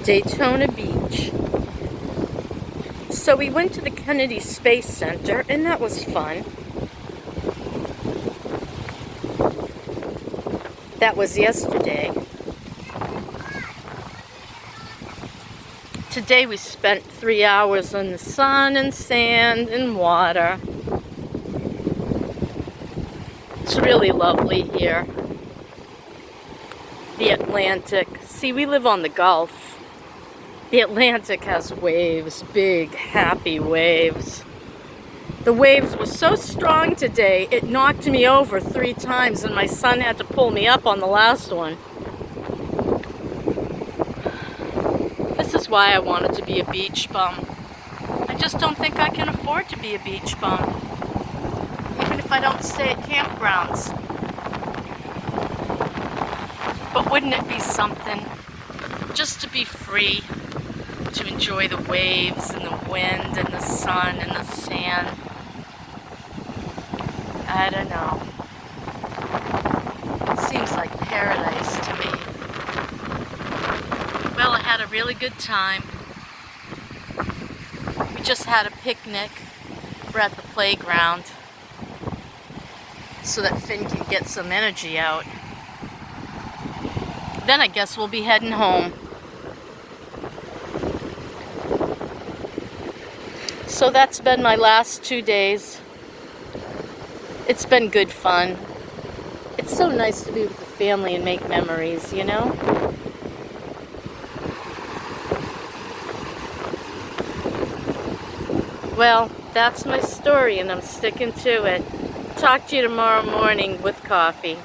Daytona Beach. So we went to the Kennedy Space Center, and that was fun. That was yesterday. Today we spent 3 hours in the sun and sand and water. It's really lovely here. The Atlantic. See, we live on the Gulf. The Atlantic has waves, big, happy waves. The waves were so strong today, it knocked me over 3 times, and my son had to pull me up on the last one. This is why I wanted to be a beach bum. I just don't think I can afford to be a beach bum, even if I don't stay at campgrounds. But wouldn't it be something just to be free, to enjoy the waves and the wind and the sun and the sand? I don't know. Seems like paradise to me. Well, I had a really good time. We just had a picnic. We're at the playground so that Finn can get some energy out. Then I guess we'll be heading home. So that's been my last 2 days. It's been good fun. It's so nice to be with the family and make memories, you know? Well, that's my story, and I'm sticking to it. Talk to you tomorrow morning with coffee.